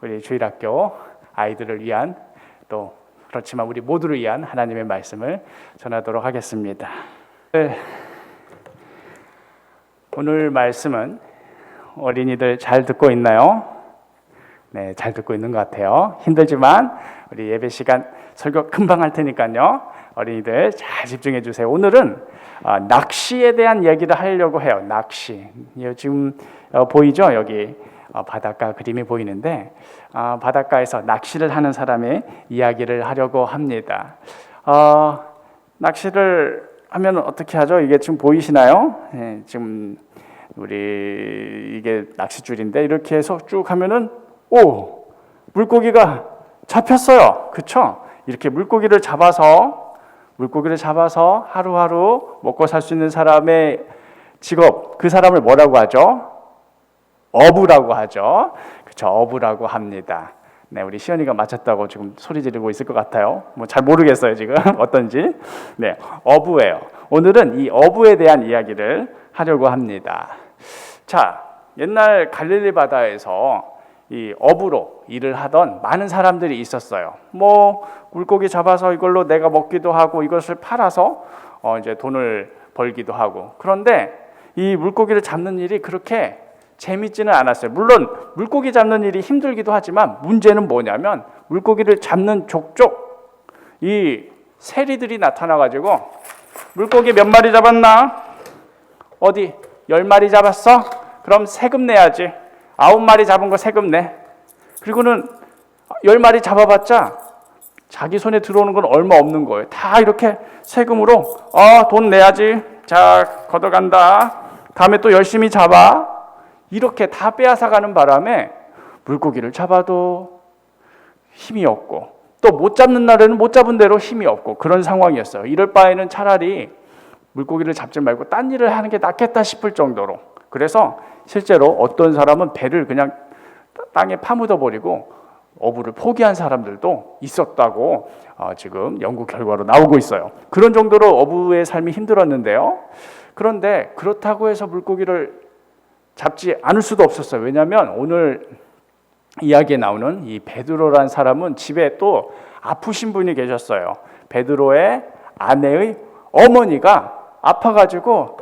우리 주일학교 아이들을 위한 또 그렇지만 우리 모두를 위한 하나님의 말씀을 전하도록 하겠습니다. 오늘 말씀은 어린이들 잘 듣고 있나요? 네, 잘 듣고 있는 것 같아요. 힘들지만 우리 예배 시간 설교 금방 할 테니까요. 어린이들 잘 집중해 주세요. 오늘은 낚시에 대한 얘기를 하려고 해요. 낚시. 지금 보이죠? 여기 바닷가 그림이 보이는데 바닷가에서 낚시를 하는 사람의 이야기를 하려고 합니다. 낚시를 하면 어떻게 하죠? 이게 지금 보이시나요? 네, 지금 우리 이게 낚싯줄인데 이렇게 해서 쭉 하면은 물고기가 잡혔어요. 그렇죠? 이렇게 물고기를 잡아서 하루하루 먹고 살 수 있는 사람의 직업, 그 사람을 뭐라고 하죠? 어부라고 하죠. 그렇죠? 어부라고 합니다. 네, 우리 시연이가 맞췄다고 지금 소리 지르고 있을 것 같아요. 뭐 잘 모르겠어요 지금 어떤지. 네, 어부예요. 오늘은 이 어부에 대한 이야기를 하려고 합니다. 자, 옛날 갈릴리 바다에서 이 어부로 일을 하던 많은 사람들이 있었어요. 뭐 물고기 잡아서 이걸로 내가 먹기도 하고 이것을 팔아서 이제 돈을 벌기도 하고. 그런데 이 물고기를 잡는 일이 그렇게 재밌지는 않았어요. 물론 물고기 잡는 일이 힘들기도 하지만 문제는 뭐냐면 물고기를 잡는 족족 이 세리들이 나타나가지고 물고기 몇 마리 잡았나? 어디? 10마리 잡았어? 그럼 세금 내야지. 9마리 잡은 거 세금 내. 그리고는 10마리 잡아봤자 자기 손에 들어오는 건 얼마 없는 거예요. 다 이렇게 세금으로 돈 내야지. 자, 걷어간다. 다음에 또 열심히 잡아. 이렇게 다 빼앗아가는 바람에 물고기를 잡아도 힘이 없고 또 못 잡는 날에는 못 잡은 대로 힘이 없고 그런 상황이었어요. 이럴 바에는 차라리 물고기를 잡지 말고 딴 일을 하는 게 낫겠다 싶을 정도로. 그래서 실제로 어떤 사람은 배를 그냥 땅에 파묻어 버리고 어부를 포기한 사람들도 있었다고 지금 연구 결과로 나오고 있어요. 그런 정도로 어부의 삶이 힘들었는데요. 그런데 그렇다고 해서 물고기를 잡지 않을 수도 없었어요. 왜냐하면 오늘 이야기에 나오는 이 베드로라는 사람은 집에 또 아프신 분이 계셨어요. 베드로의 아내의 어머니가 아파가지고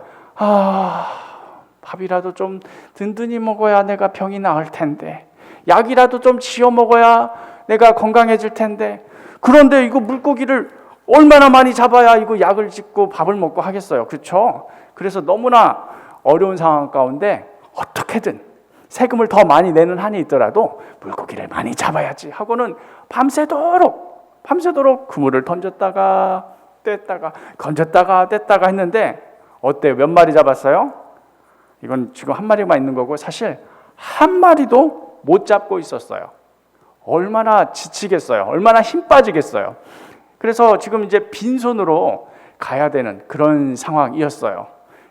밥이라도 좀 든든히 먹어야 내가 병이 나을 텐데, 약이라도 좀 지어 먹어야 내가 건강해질 텐데, 그런데 이거 물고기를 얼마나 많이 잡아야 이거 약을 짓고 밥을 먹고 하겠어요. 그렇죠? 그래서 너무나 어려운 상황 가운데 어떻게든 세금을 더 많이 내는 한이 있더라도 물고기를 많이 잡아야지 하고는 밤새도록 그물을 던졌다가 뗐다가 건졌다가 뗐다가 했는데 어때요? 몇 마리 잡았어요? 이건 지금 한 마리만 있는 거고 사실 한 마리도 못 잡고 있었어요. 얼마나 지치겠어요. 얼마나 힘 빠지겠어요. 그래서 지금 이제 빈손으로 가야 되는 그런 상황이었어요.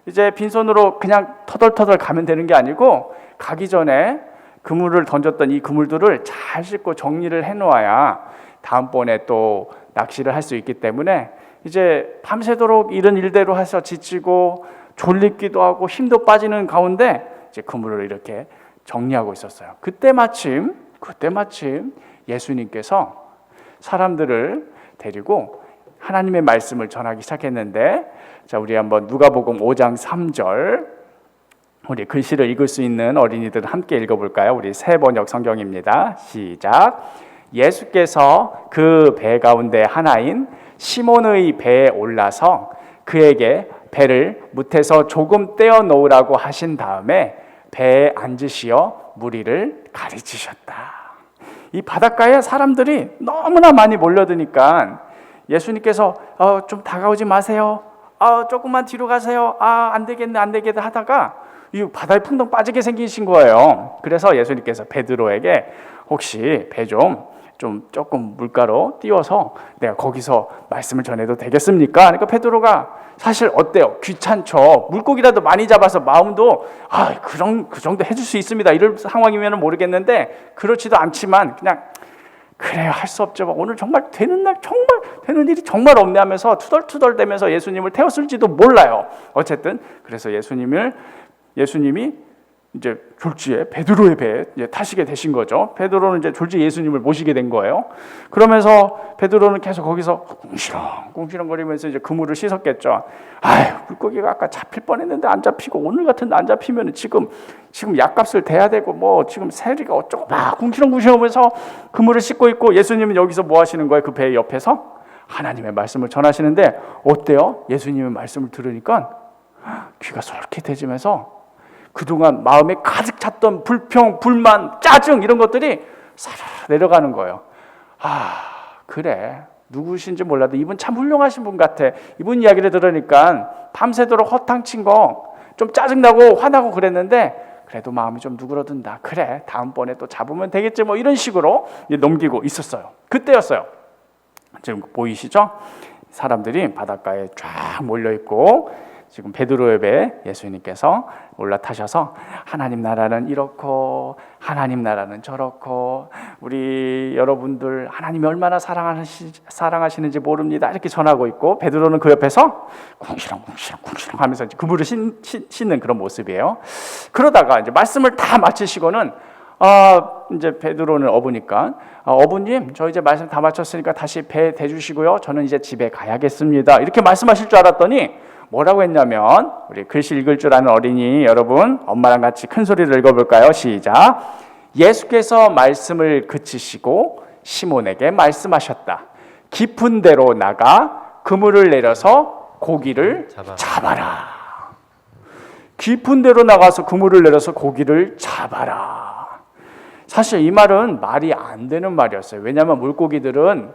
이제 빈손으로 그냥 터덜터덜 가면 되는 게 아니고 가기 전에 그물을 던졌던 이 그물들을 잘 씻고 정리를 해놓아야 다음번에 또 낚시를 할 수 있기 때문에 이제 밤새도록 이런 일대로 해서 지치고 졸리기도 하고 힘도 빠지는 가운데 이제 그물을 이렇게 정리하고 있었어요. 그때 마침 예수님께서 사람들을 데리고 하나님의 말씀을 전하기 시작했는데, 자, 우리 한번 누가복음 5장 3절 우리 글씨를 읽을 수 있는 어린이들 함께 읽어볼까요? 우리 새 번역 성경입니다. 시작. 예수께서 그 배 가운데 하나인 시몬의 배에 올라서 그에게 배를 무태서 조금 떼어 놓으라고 하신 다음에 배에 앉으시어 무리를 가르치셨다. 이 바닷가에 사람들이 너무나 많이 몰려드니까 예수님께서 좀 다가오지 마세요. 조금만 뒤로 가세요. 안 되겠네 하다가 이 바다에 풍덩 빠지게 생기신 거예요. 그래서 예수님께서 베드로에게 혹시 배 조금 물가로 띄워서 내가 거기서 말씀을 전해도 되겠습니까? 그러니까 베드로가 사실 어때요? 귀찮죠. 물고기라도 많이 잡아서 마음도 그 정도 해줄 수 있습니다. 이럴 상황이면 모르겠는데 그렇지도 않지만 그냥 그래요, 할 수 없죠. 오늘 정말 되는 일이 정말 없네 하면서 투덜투덜대면서 예수님을 태웠을지도 몰라요. 어쨌든 그래서 예수님이 이제 졸지에 베드로의 배에 이제 타시게 되신 거죠. 베드로는 이제 졸지 예수님을 모시게 된 거예요. 그러면서 베드로는 계속 거기서 궁시렁궁시렁거리면서 이제 그물을 씻었겠죠. 아유, 물고기가 아까 잡힐 뻔했는데 안 잡히고 오늘 같은 날 안 잡히면 지금 약값을 대야 되고 뭐 지금 세리가 어쩌고 막 궁시렁궁시렁하면서 그물을 씻고 있고, 예수님은 여기서 뭐 하시는 거예요? 그 배 옆에서 하나님의 말씀을 전하시는데 어때요? 예수님의 말씀을 들으니까 귀가 솔깃해지면서 그동안 마음에 가득 찼던 불평, 불만, 짜증 이런 것들이 사르르 내려가는 거예요. 아, 그래. 누구신지 몰라도 이분 참 훌륭하신 분 같아. 이분 이야기를 들으니까 밤새도록 허탕친 거 좀 짜증나고 화나고 그랬는데 그래도 마음이 좀 누그러든다. 그래, 다음번에 또 잡으면 되겠지. 뭐 이런 식으로 넘기고 있었어요. 그때였어요. 지금 보이시죠? 사람들이 바닷가에 쫙 몰려있고 지금 베드로의 배에 예수님께서 올라타셔서 하나님 나라는 이렇고 하나님 나라는 저렇고 우리 여러분들 하나님이 얼마나 사랑하시는지 모릅니다 이렇게 전하고 있고, 베드로는 그 옆에서 궁시렁궁시렁 하면서 그물을 씻는 그런 모습이에요. 그러다가 이제 말씀을 다 마치시고는 이제 베드로는 어부니까 어부님, 저 이제 말씀 다 마쳤으니까 다시 배 대주시고요, 저는 이제 집에 가야겠습니다 이렇게 말씀하실 줄 알았더니 뭐라고 했냐면, 우리 글씨 읽을 줄 아는 어린이 여러분, 엄마랑 같이 큰 소리로 읽어볼까요? 시작. 예수께서 말씀을 그치시고 시몬에게 말씀하셨다. 깊은 데로 나가 그물을 내려서 고기를 잡아라. 깊은 데로 나가서 그물을 내려서 고기를 잡아라. 사실 이 말은 말이 안 되는 말이었어요. 왜냐하면 물고기들은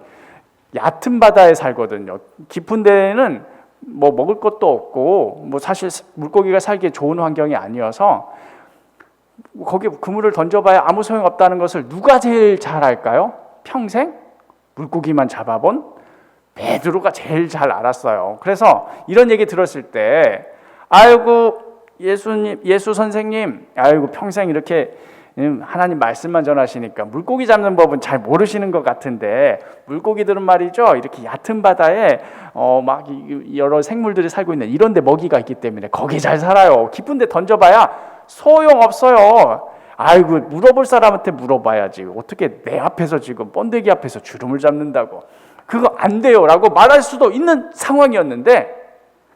얕은 바다에 살거든요. 깊은 데는 뭐 먹을 것도 없고 뭐 사실 물고기가 살기에 좋은 환경이 아니어서 거기에 그물을 던져봐야 아무 소용없다는 것을 누가 제일 잘 알까요? 평생 물고기만 잡아본 베드로가 제일 잘 알았어요. 그래서 이런 얘기 들었을 때, 아이고 예수님, 예수 선생님, 아이고 평생 이렇게 하나님 말씀만 전하시니까 물고기 잡는 법은 잘 모르시는 것 같은데, 물고기들은 말이죠, 이렇게 얕은 바다에 막 여러 생물들이 살고 있는 이런 데 먹이가 있기 때문에 거기 잘 살아요. 깊은 데 던져봐야 소용없어요. 아이고 물어볼 사람한테 물어봐야지, 어떻게 내 앞에서 지금 번데기 앞에서 주름을 잡는다고, 그거 안 돼요 라고 말할 수도 있는 상황이었는데,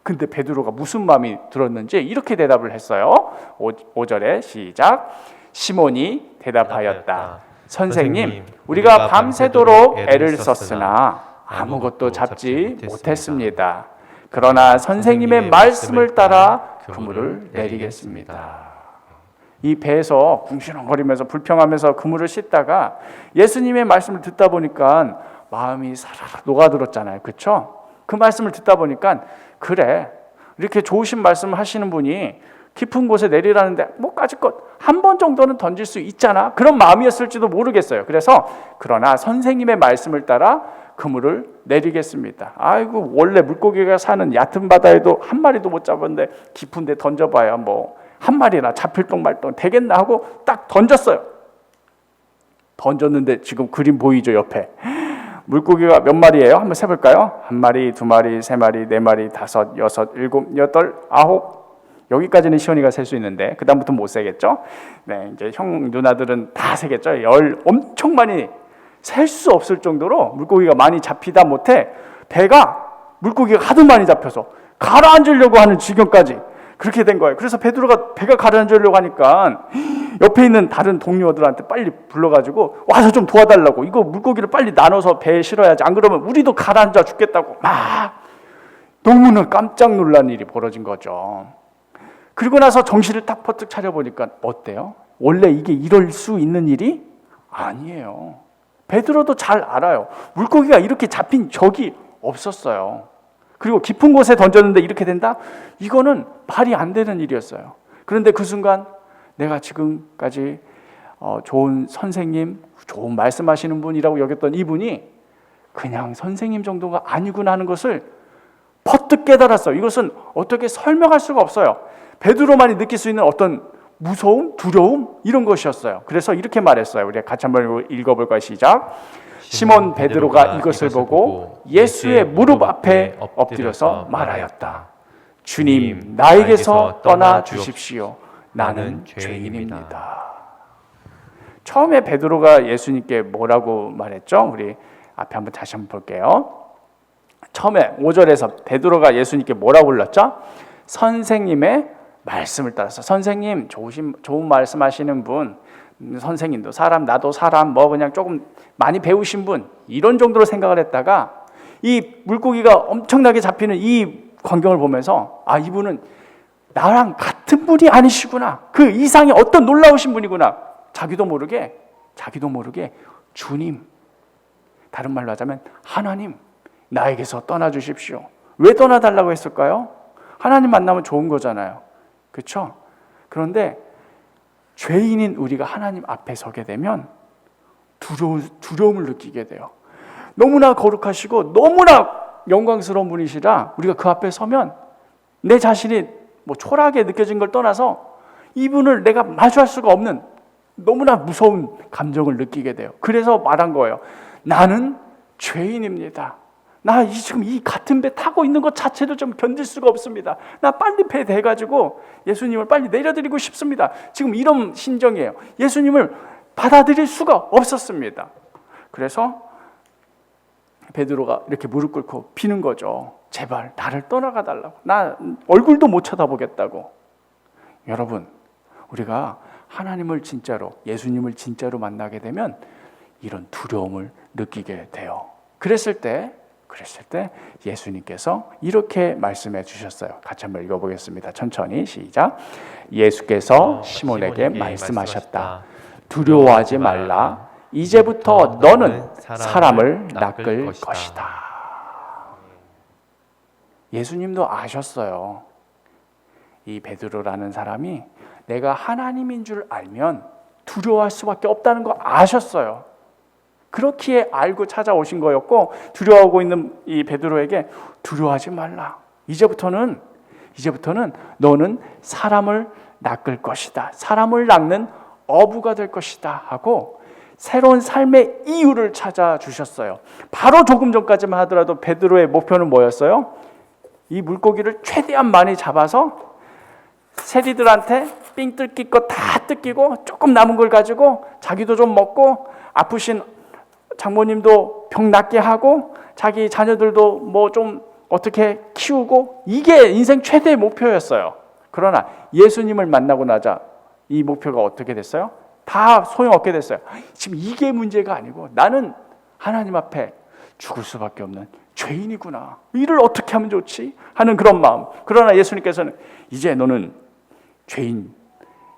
근데 베드로가 무슨 마음이 들었는지 이렇게 대답을 했어요. 5절에 시작. 시몬이 대답하였다. 선생님, 우리가 밤새도록 애를 썼으나 아무것도 잡지 못했습니다. 그러나 선생님의 말씀을 따라 그물을 내리겠습니다. 이 배에서 궁시렁거리면서 불평하면서 그물을 씻다가 예수님의 말씀을 듣다 보니까 마음이 사르르 녹아들었잖아요. 그렇죠? 그 말씀을 듣다 보니까 그래, 이렇게 좋으신 말씀을 하시는 분이 깊은 곳에 내리라는데 뭐 까짓것 한 번 정도는 던질 수 있잖아, 그런 마음이었을지도 모르겠어요. 그래서 그러나 선생님의 말씀을 따라 그물을 내리겠습니다. 아이고 원래 물고기가 사는 얕은 바다에도 한 마리도 못 잡았는데 깊은 데 던져봐야 뭐 한 마리나 잡힐 똥 말똥 되겠나 하고 딱 던졌어요. 던졌는데 지금 그림 보이죠? 옆에 물고기가 몇 마리예요? 한번 세볼까요? 한 마리, 두 마리, 세 마리, 네 마리, 다섯, 여섯, 일곱, 여덟, 아홉. 여기까지는 시원이가 셀 수 있는데 그 다음부터 못 세겠죠? 네, 이제 형 누나들은 다 세겠죠? 엄청 많이 셀 수 없을 정도로 물고기가 많이 잡히다 못해 배가 물고기가 하도 많이 잡혀서 가라앉으려고 하는 지경까지 그렇게 된 거예요. 그래서 베드로가 배가 가라앉으려고 하니까 옆에 있는 다른 동료들한테 빨리 불러가지고 와서 좀 도와달라고, 이거 물고기를 빨리 나눠서 배에 실어야지, 안 그러면 우리도 가라앉아 죽겠다고 막 너무나 깜짝 놀란 일이 벌어진 거죠. 그리고 나서 정신을 딱 퍼뜩 차려보니까 어때요? 원래 이게 이럴 수 있는 일이 아니에요. 베드로도 잘 알아요. 물고기가 이렇게 잡힌 적이 없었어요. 그리고 깊은 곳에 던졌는데 이렇게 된다? 이거는 말이 안 되는 일이었어요. 그런데 그 순간 내가 지금까지 좋은 선생님, 좋은 말씀하시는 분이라고 여겼던 이분이 그냥 선생님 정도가 아니구나 하는 것을 퍼뜩 깨달았어요. 이것은 어떻게 설명할 수가 없어요. 베드로만이 느낄 수 있는 어떤 무서움, 두려움 이런 것이었어요. 그래서 이렇게 말했어요. 우리 같이 한번 읽어볼까요? 시작. 시몬 베드로가 이것을 보고 예수의 무릎 앞에 엎드려서 말하였다. 주님, 나에게서 떠나 주십시오. 나는 죄인입니다. 처음에 베드로가 예수님께 뭐라고 말했죠? 우리 앞에 한번 다시 한번 볼게요. 처음에 5절에서 베드로가 예수님께 뭐라고 불렀죠? 선생님의 말씀을 따라서. 선생님, 좋은 말씀하시는 분, 선생님도 사람, 나도 사람, 뭐 그냥 조금 많이 배우신 분, 이런 정도로 생각을 했다가 이 물고기가 엄청나게 잡히는 이 광경을 보면서 아, 이분은 나랑 같은 분이 아니시구나, 그 이상의 어떤 놀라우신 분이구나, 자기도 모르게 주님, 다른 말로 하자면 하나님, 나에게서 떠나주십시오. 왜 떠나달라고 했을까요? 하나님 만나면 좋은 거잖아요, 그렇죠? 그런데 죄인인 우리가 하나님 앞에 서게 되면 두려움을 느끼게 돼요. 너무나 거룩하시고 너무나 영광스러운 분이시라 우리가 그 앞에 서면 내 자신이 뭐 초라하게 느껴진 걸 떠나서 이분을 내가 마주할 수가 없는 너무나 무서운 감정을 느끼게 돼요. 그래서 말한 거예요. 나는 죄인입니다. 나 지금 이 같은 배 타고 있는 것 자체도 좀 견딜 수가 없습니다. 나 빨리 배 대가지고 예수님을 빨리 내려드리고 싶습니다. 지금 이런 심정이에요. 예수님을 받아들일 수가 없었습니다. 그래서 베드로가 이렇게 무릎 꿇고 비는 거죠. 제발 나를 떠나가 달라고. 나 얼굴도 못 쳐다보겠다고. 여러분, 우리가 하나님을 진짜로, 예수님을 진짜로 만나게 되면 이런 두려움을 느끼게 돼요. 그랬을 때 예수님께서 이렇게 말씀해 주셨어요. 같이 한번 읽어보겠습니다. 천천히 시작. 예수께서 시몬에게 말씀하셨다. 두려워하지 말라. 이제부터 너는 사람을 낚을 것이다. 예수님도 아셨어요. 이 베드로라는 사람이 내가 하나님인 줄 알면 두려워할 수밖에 없다는 거 아셨어요. 그렇기에 알고 찾아오신 거였고, 두려워하고 있는 이 베드로에게 두려워하지 말라. 이제부터는 너는 사람을 낚을 것이다. 사람을 낚는 어부가 될 것이다 하고 새로운 삶의 이유를 찾아주셨어요. 바로 조금 전까지만 하더라도 베드로의 목표는 뭐였어요? 이 물고기를 최대한 많이 잡아서 세리들한테 삥 뜯길 거 다 뜯기고 조금 남은 걸 가지고 자기도 좀 먹고 아프신 장모님도 병 낫게 하고 자기 자녀들도 뭐 좀 어떻게 키우고, 이게 인생 최대의 목표였어요. 그러나 예수님을 만나고 나자 이 목표가 어떻게 됐어요? 다 소용없게 됐어요. 지금 이게 문제가 아니고 나는 하나님 앞에 죽을 수밖에 없는 죄인이구나. 이를 어떻게 하면 좋지? 하는 그런 마음. 그러나 예수님께서는 이제 너는 죄인,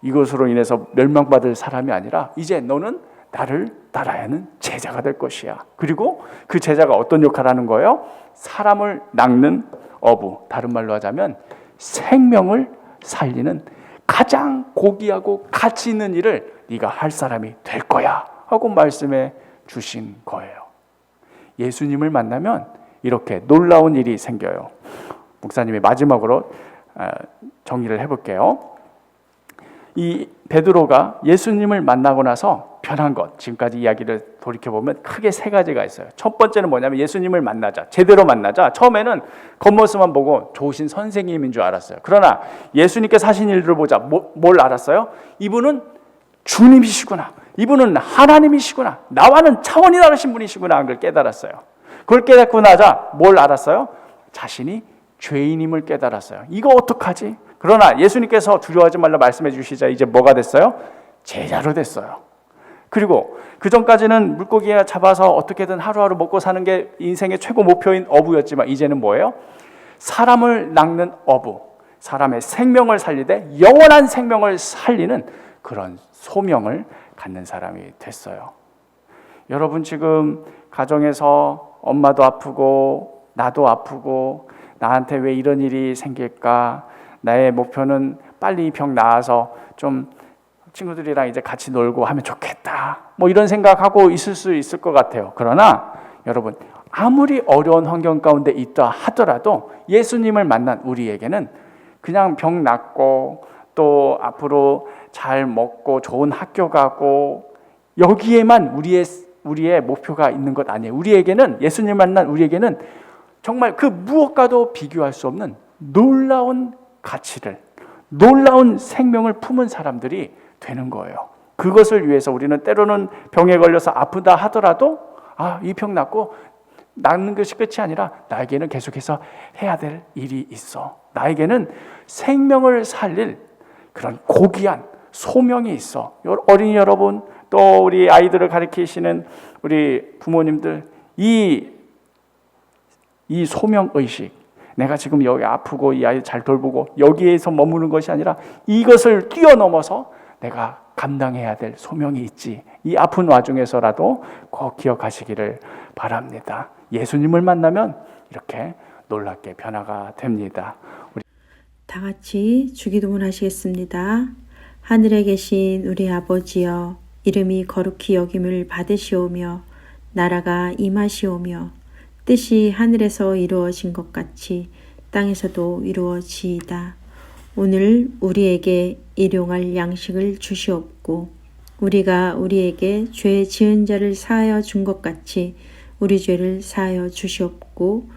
이것으로 인해서 멸망받을 사람이 아니라 이제 너는 나를 따라야 하는 제자가 될 것이야. 그리고 그 제자가 어떤 역할을 하는 거예요? 사람을 낚는 어부, 다른 말로 하자면 생명을 살리는 가장 고귀하고 가치 있는 일을 네가 할 사람이 될 거야 하고 말씀해 주신 거예요. 예수님을 만나면 이렇게 놀라운 일이 생겨요. 목사님이 마지막으로 정리를 해볼게요. 이 베드로가 예수님을 만나고 나서 변한 것, 지금까지 이야기를 돌이켜보면 크게 세 가지가 있어요. 첫 번째는 뭐냐면 예수님을 만나자, 제대로 만나자. 처음에는 겉모습만 보고 좋으신 선생님인 줄 알았어요. 그러나 예수님께서 하신 일들을 보자 뭘 알았어요? 이분은 주님이시구나, 이분은 하나님이시구나, 나와는 차원이 다르신 분이시구나 하는 걸 깨달았어요. 그걸 깨닫고 나자 뭘 알았어요? 자신이 죄인임을 깨달았어요. 이거 어떡하지? 그러나 예수님께서 두려워하지 말라 말씀해 주시자 이제 뭐가 됐어요? 제자로 됐어요. 그리고 그 전까지는 물고기에 잡아서 어떻게든 하루하루 먹고 사는 게 인생의 최고 목표인 어부였지만 이제는 뭐예요? 사람을 낚는 어부, 사람의 생명을 살리되 영원한 생명을 살리는 그런 소명을 갖는 사람이 됐어요. 여러분, 지금 가정에서 엄마도 아프고 나도 아프고 나한테 왜 이런 일이 생길까? 나의 목표는 빨리 이 병 나아서 좀 친구들이랑 이제 같이 놀고 하면 좋겠다, 뭐 이런 생각하고 있을 수 있을 것 같아요. 그러나 여러분, 아무리 어려운 환경 가운데 있다 하더라도 예수님을 만난 우리에게는 그냥 병 낫고 또 앞으로 잘 먹고 좋은 학교 가고 여기에만 우리의 목표가 있는 것 아니에요. 우리에게는, 예수님 만난 우리에게는 정말 그 무엇과도 비교할 수 없는 놀라운 가치를, 놀라운 생명을 품은 사람들이 되는 거예요. 그것을 위해서 우리는 때로는 병에 걸려서 아프다 하더라도 이 병 낫고 낫는 것이 끝이 아니라 나에게는 계속해서 해야 될 일이 있어. 나에게는 생명을 살릴 그런 고귀한 소명이 있어. 어린이 여러분, 또 우리 아이들을 가르치시는 우리 부모님들, 이 소명의식, 내가 지금 여기 아프고 이 아이 잘 돌보고 여기에서 머무는 것이 아니라 이것을 뛰어넘어서 내가 감당해야 될 소명이 있지. 이 아픈 와중에서라도 꼭 기억하시기를 바랍니다. 예수님을 만나면 이렇게 놀랍게 변화가 됩니다. 다 같이 주기도문 하시겠습니다. 하늘에 계신 우리 아버지여, 이름이 거룩히 여김을 받으시오며 나라가 임하시오며 뜻이 하늘에서 이루어진 것 같이 땅에서도 이루어지이다. 오늘 우리에게 일용할 양식을 주시옵고 우리가 우리에게 죄 지은 자를 사하여 준 것 같이 우리 죄를 사하여 주시옵고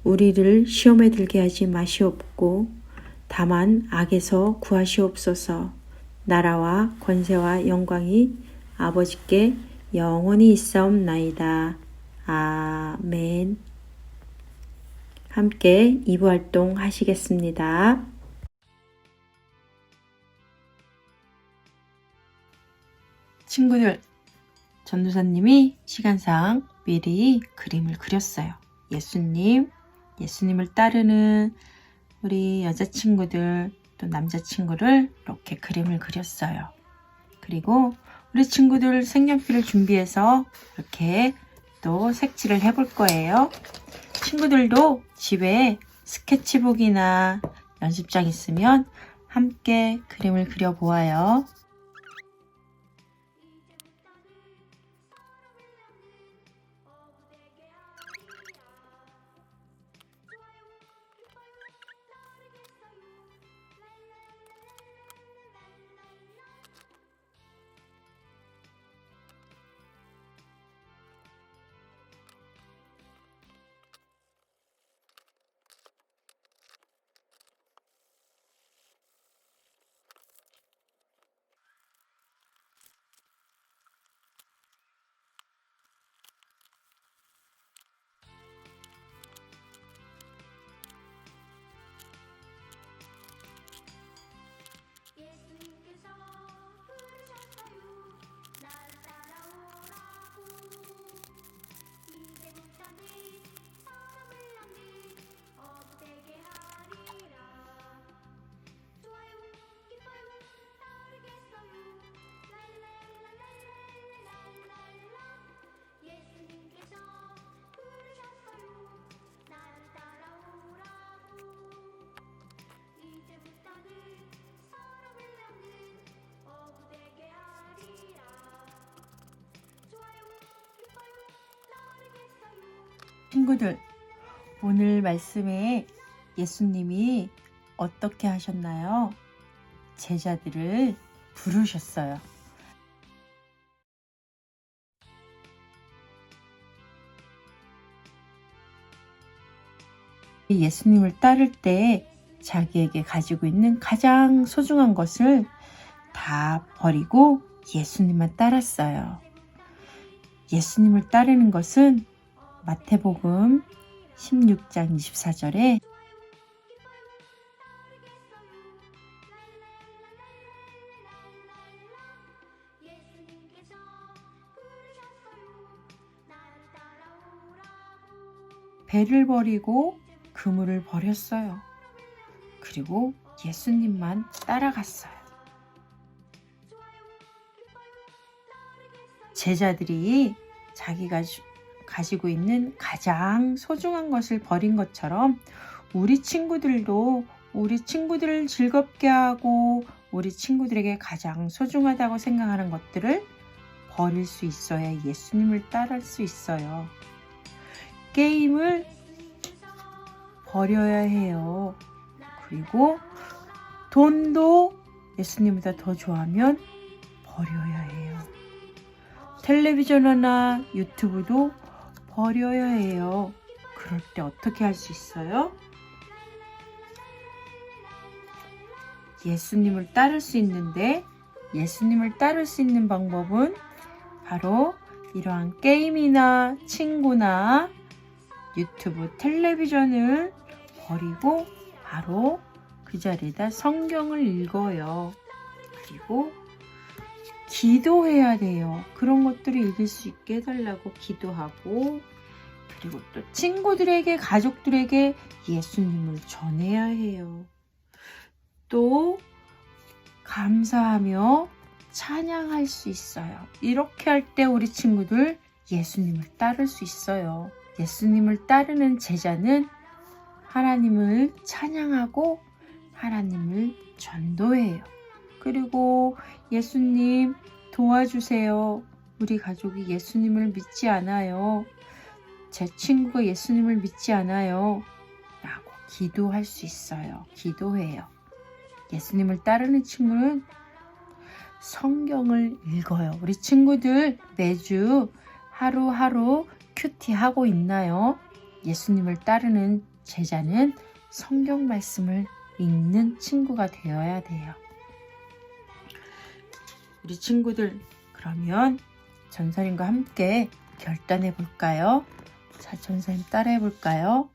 우리를 시험에 들게 하지 마시옵고 다만 악에서 구하시옵소서. 나라와 권세와 영광이 아버지께 영원히 있사옵나이다. 아멘. 함께 2부 활동 하시겠습니다. 친구들, 전도사님이 시간상 미리 그림을 그렸어요. 예수님을 따르는 우리 여자친구들 또 남자친구를 이렇게 그림을 그렸어요. 그리고 우리 친구들 색연필을 준비해서 이렇게 또 색칠을 해볼 거예요. 친구들도 집에 스케치북이나 연습장 있으면 함께 그림을 그려보아요. 친구들, 오늘 말씀에 예수님이 어떻게 하셨나요? 제자들을 부르셨어요. 예수님을 따를 때 자기에게 가지고 있는 가장 소중한 것을 다 버리고 예수님만 따랐어요. 예수님을 따르는 것은 마태복음 16장 24절에 배를 버리고 그물을 버렸어요. 그리고 예수님만 따라갔어요. 제자들이 자기가 가지고 있는 가장 소중한 것을 버린 것처럼 우리 친구들도 우리 친구들을 즐겁게 하고 우리 친구들에게 가장 소중하다고 생각하는 것들을 버릴 수 있어야 예수님을 따를 수 있어요. 게임을 버려야 해요. 그리고 돈도 예수님보다 더 좋아하면 버려야 해요. 텔레비전이나 유튜브도 버려야 해요. 그럴 때 어떻게 할 수 있어요? 예수님을 따를 수 있는데 예수님을 따를 수 있는 방법은 바로 이러한 게임이나 친구나 유튜브, 텔레비전을 버리고 바로 그 자리에다 성경을 읽어요. 그리고 기도해야 돼요. 그런 것들을 읽을 수 있게 해달라고 기도하고, 그리고 또 친구들에게, 가족들에게 예수님을 전해야 해요. 또 감사하며 찬양할 수 있어요. 이렇게 할 때 우리 친구들 예수님을 따를 수 있어요. 예수님을 따르는 제자는 하나님을 찬양하고 하나님을 전도해요. 그리고 예수님 도와주세요. 우리 가족이 예수님을 믿지 않아요. 제 친구가 예수님을 믿지 않아요. 라고 기도할 수 있어요. 기도해요. 예수님을 따르는 친구는 성경을 읽어요. 우리 친구들 매주 하루하루 큐티하고 있나요? 예수님을 따르는 제자는 성경 말씀을 읽는 친구가 되어야 돼요. 우리 친구들, 그러면 전사님과 함께 결단해 볼까요? 자, 전사님 따라해 볼까요?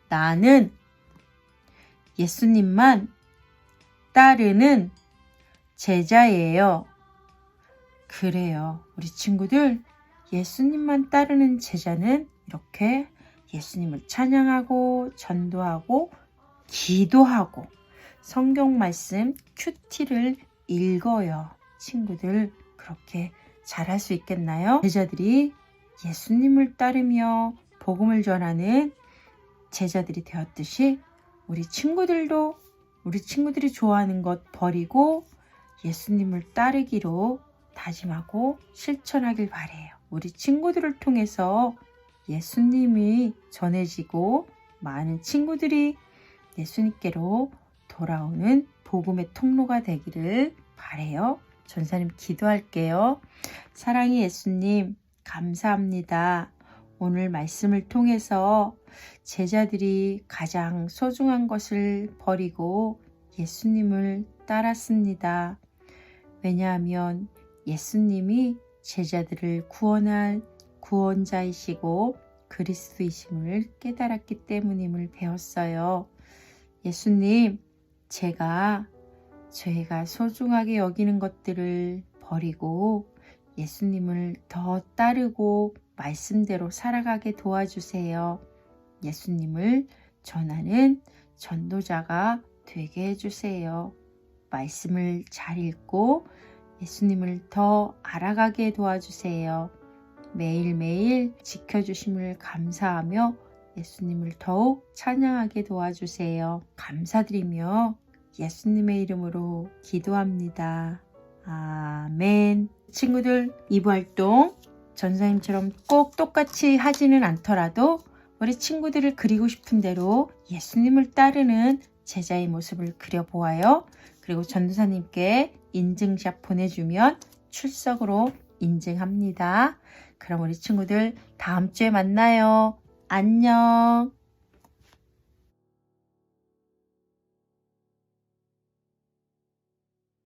나는 예수님만 따르는 제자예요. 그래요. 우리 친구들, 예수님만 따르는 제자는 이렇게 예수님을 찬양하고 전도하고 기도하고 성경 말씀 큐티를 읽어요. 친구들, 그렇게 잘할 수 있겠나요? 제자들이 예수님을 따르며 복음을 전하는 제자들이 되었듯이 우리 친구들도 우리 친구들이 좋아하는 것 버리고 예수님을 따르기로 다짐하고 실천하길 바래요. 우리 친구들을 통해서 예수님이 전해지고 많은 친구들이 예수님께로 돌아오는 복음의 통로가 되기를 바래요. 전사님 기도할게요. 사랑의 예수님, 감사합니다. 오늘 말씀을 통해서 제자들이 가장 소중한 것을 버리고 예수님을 따랐습니다. 왜냐하면 예수님이 제자들을 구원할 구원자이시고 그리스도이심을 깨달았기 때문임을 배웠어요. 예수님, 저희가 소중하게 여기는 것들을 버리고 예수님을 더 따르고 말씀대로 살아가게 도와주세요. 예수님을 전하는 전도자가 되게 해주세요. 말씀을 잘 읽고 예수님을 더 알아가게 도와주세요. 매일매일 지켜주심을 감사하며 예수님을 더욱 찬양하게 도와주세요. 감사드리며 예수님의 이름으로 기도합니다. 아멘. 친구들, 2부 활동 전사님처럼 꼭 똑같이 하지는 않더라도 우리 친구들을 그리고 싶은 대로 예수님을 따르는 제자의 모습을 그려보아요. 그리고 전도사님께 인증샷 보내주면 출석으로 인증합니다. 그럼 우리 친구들 다음 주에 만나요. 안녕.